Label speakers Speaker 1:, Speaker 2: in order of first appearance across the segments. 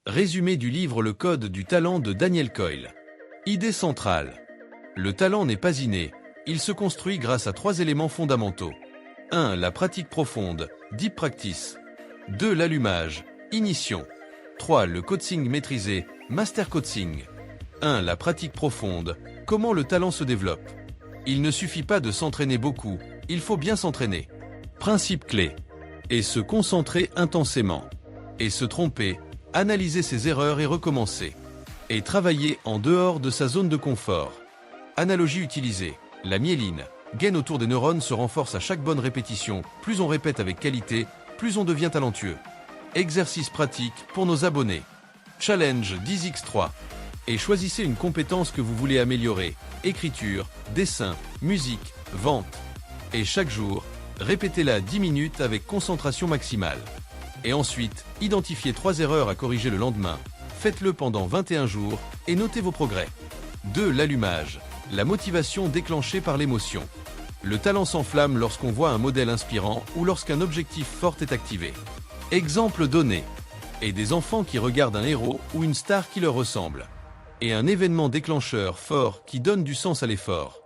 Speaker 1: Résumé du livre Le Code du talent de Daniel Coyle. Idée centrale. Le talent n'est pas inné, il se construit grâce à 3 éléments fondamentaux. 1. La pratique profonde, deep practice. 2. L'allumage, ignition. 3. Le coaching maîtrisé, master coaching. 1. La pratique profonde, comment le talent se développe. Il ne suffit pas de s'entraîner beaucoup, il faut bien s'entraîner. Principe clé. Et se concentrer intensément. Et se tromper, analyser ses erreurs et recommencer. Et travailler en dehors de sa zone de confort. Analogie utilisée. La myéline, gaine autour des neurones, se renforce à chaque bonne répétition. Plus on répète avec qualité, plus on devient talentueux. Exercice pratique pour nos abonnés. Challenge 10x3. Et choisissez une compétence que vous voulez améliorer. Écriture, dessin, musique, vente. Et chaque jour, répétez-la 10 minutes avec concentration maximale. Et ensuite, identifiez 3 erreurs à corriger le lendemain. Faites-le pendant 21 jours et notez vos progrès. 2. L'allumage. La motivation déclenchée par l'émotion. Le talent s'enflamme lorsqu'on voit un modèle inspirant ou lorsqu'un objectif fort est activé. Exemple donné. Et des enfants qui regardent un héros ou une star qui leur ressemble. Et un événement déclencheur fort qui donne du sens à l'effort.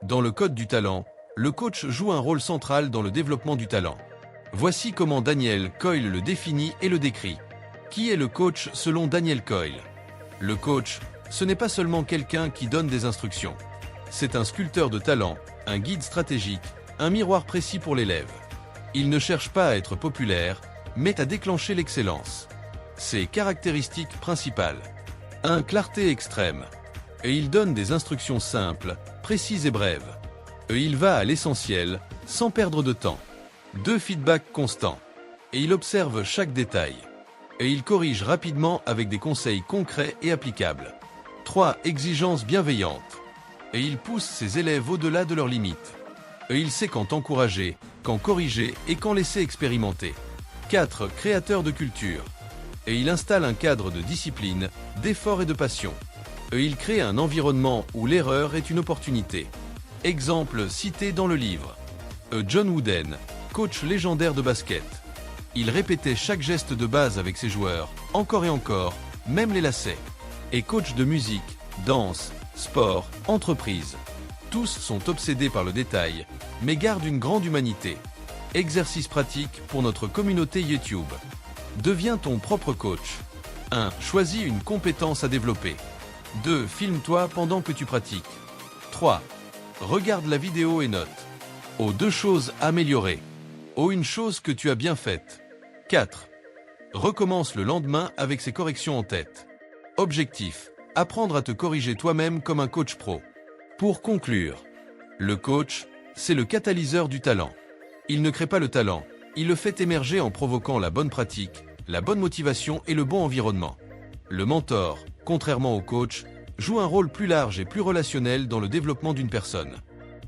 Speaker 1: Dans le code du talent, le coach joue un rôle central dans le développement du talent. Voici comment Daniel Coyle le définit et le décrit. Qui est le coach selon Daniel Coyle? Le coach, ce n'est pas seulement quelqu'un qui donne des instructions. C'est un sculpteur de talent, un guide stratégique, un miroir précis pour l'élève. Il ne cherche pas à être populaire, mais à déclencher l'excellence. Ses caractéristiques principales. 1. Clarté extrême. Et il donne des instructions simples, précises et brèves. Et il va à l'essentiel, sans perdre de temps. 2. Feedback constant. Et il observe chaque détail. Et il corrige rapidement avec des conseils concrets et applicables. 3. Exigence bienveillante. Et il pousse ses élèves au-delà de leurs limites. Et il sait quand encourager, quand corriger et quand laisser expérimenter. 4. Créateur de culture. Et il installe un cadre de discipline, d'effort et de passion. Et il crée un environnement où l'erreur est une opportunité. Exemple cité dans le livre. John Wooden, coach légendaire de basket. Il répétait chaque geste de base avec ses joueurs, encore et encore, même les lacets. Et coach de musique, danse, sport, entreprise. Tous sont obsédés par le détail, mais gardent une grande humanité. Exercice pratique pour notre communauté YouTube. Deviens ton propre coach. 1. Choisis une compétence à développer. 2. Filme-toi pendant que tu pratiques. 3. Regarde la vidéo et note. 2 choses améliorées. 1 chose que tu as bien faite. 4. Recommence le lendemain avec ces corrections en tête. Objectif. Apprendre à te corriger toi-même comme un coach pro. Pour conclure, le coach, c'est le catalyseur du talent. Il ne crée pas le talent, il le fait émerger en provoquant la bonne pratique, la bonne motivation et le bon environnement. Le mentor, contrairement au coach, joue un rôle plus large et plus relationnel dans le développement d'une personne.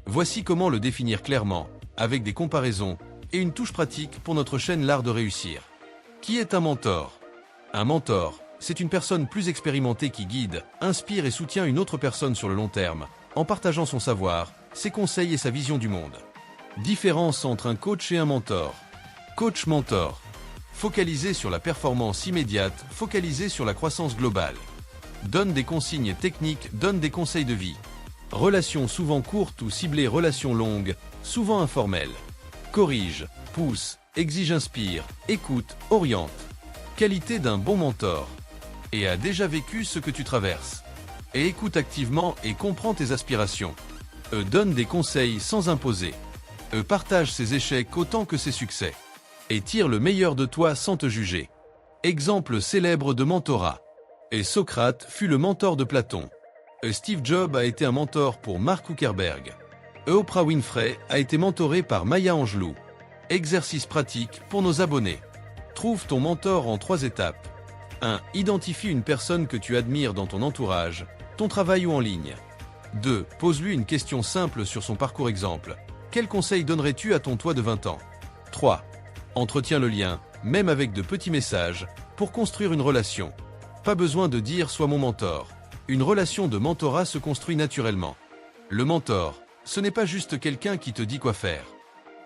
Speaker 1: Voici comment le définir clairement, avec des comparaisons et une touche pratique pour notre chaîne L'Art de réussir. Qui est un mentor? Un mentor, c'est une personne plus expérimentée qui guide, inspire et soutient une autre personne sur le long terme, en partageant son savoir, ses conseils et sa vision du monde. Différence entre un coach et un mentor. Coach-mentor. Focalisé sur la performance immédiate, focalisé sur la croissance globale. Donne des consignes techniques, donne des conseils de vie. Relations souvent courtes ou ciblées, relations longues, souvent informelles. Corrige, pousse, exige, inspire, écoute, oriente. Qualité d'un bon mentor. Et a déjà vécu ce que tu traverses. Et écoute activement et comprend tes aspirations. Donne des conseils sans imposer. Partage ses échecs autant que ses succès. Et tire le meilleur de toi sans te juger. Exemple célèbre de mentorat. Et Socrate fut le mentor de Platon. Steve Jobs a été un mentor pour Mark Zuckerberg. Oprah Winfrey a été mentorée par Maya Angelou. Exercice pratique pour nos abonnés. Trouve ton mentor en 3 étapes. 1. Identifie une personne que tu admires dans ton entourage, ton travail ou en ligne. 2. Pose-lui une question simple sur son parcours. Exemple. Quel conseil donnerais-tu à ton toi de 20 ans? 3. Entretiens le lien, même avec de petits messages, pour construire une relation. Pas besoin de dire « sois mon mentor ». Une relation de mentorat se construit naturellement. Le mentor, ce n'est pas juste quelqu'un qui te dit quoi faire.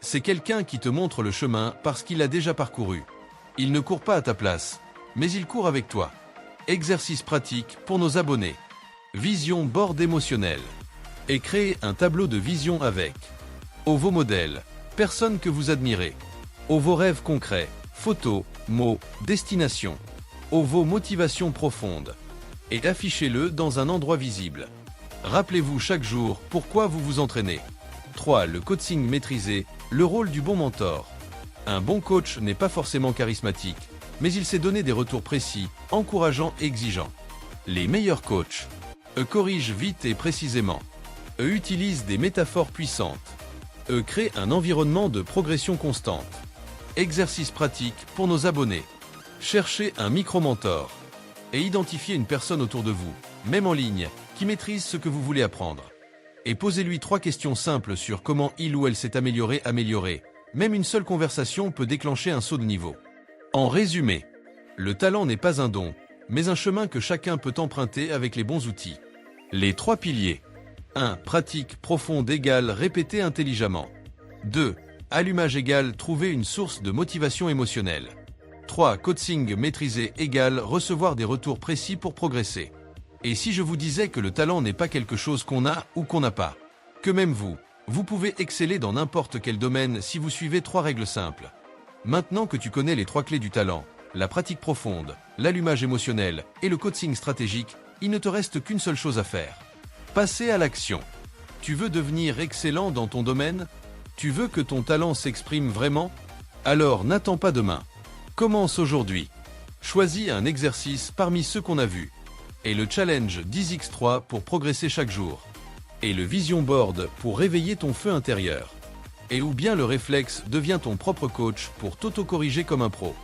Speaker 1: C'est quelqu'un qui te montre le chemin parce qu'il l'a déjà parcouru. Il ne court pas à ta place, mais il court avec toi. Exercice pratique pour nos abonnés. Vision board émotionnel. Et créer un tableau de vision avec vos modèles, personnes que vous admirez, vos rêves concrets, photos, mots, destinations, vos motivations profondes. Et affichez-le dans un endroit visible. Rappelez-vous chaque jour pourquoi vous vous entraînez. 3. Le coaching maîtrisé, le rôle du bon mentor. Un bon coach n'est pas forcément charismatique, mais il sait donner des retours précis, encourageants et exigeants. Les meilleurs coachs corrigent vite et précisément. Utilisent des métaphores puissantes. Créent un environnement de progression constante. Exercice pratique pour nos abonnés. Cherchez un micro-mentor et identifiez une personne autour de vous, même en ligne, qui maîtrise ce que vous voulez apprendre. Et posez-lui 3 questions simples sur comment il ou elle s'est amélioré. Même une seule conversation peut déclencher un saut de niveau. En résumé, le talent n'est pas un don, mais un chemin que chacun peut emprunter avec les bons outils. Les 3 piliers. 1. Pratique profonde égale répéter intelligemment. 2. Allumage égale trouver une source de motivation émotionnelle. 3. Coaching maîtrisé égale recevoir des retours précis pour progresser. Et si je vous disais que le talent n'est pas quelque chose qu'on a ou qu'on n'a pas, que même vous pouvez exceller dans n'importe quel domaine si vous suivez 3 règles simples. Maintenant que tu connais les 3 clés du talent, la pratique profonde, l'allumage émotionnel et le coaching stratégique, il ne te reste qu'une seule chose à faire. Passer à l'action. Tu veux devenir excellent dans ton domaine? Tu veux que ton talent s'exprime vraiment? Alors n'attends pas demain. Commence aujourd'hui. Choisis un exercice parmi ceux qu'on a vus. Et le challenge 10x3 pour progresser chaque jour. Et le vision board pour réveiller ton feu intérieur. Et ou bien le réflexe devient ton propre coach pour t'auto-corriger comme un pro.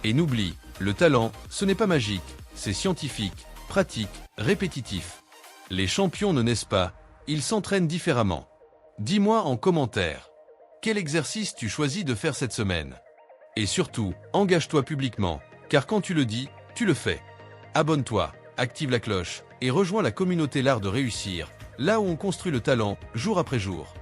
Speaker 1: Et n'oublie, le talent, ce n'est pas magique, c'est scientifique, pratique, répétitif. Les champions ne naissent pas, ils s'entraînent différemment. Dis-moi en commentaire, quel exercice tu choisis de faire cette semaine? Et surtout, engage-toi publiquement, car quand tu le dis, tu le fais. Abonne-toi, active la cloche et rejoins la communauté L'Art de Réussir, là où on construit le talent, jour après jour.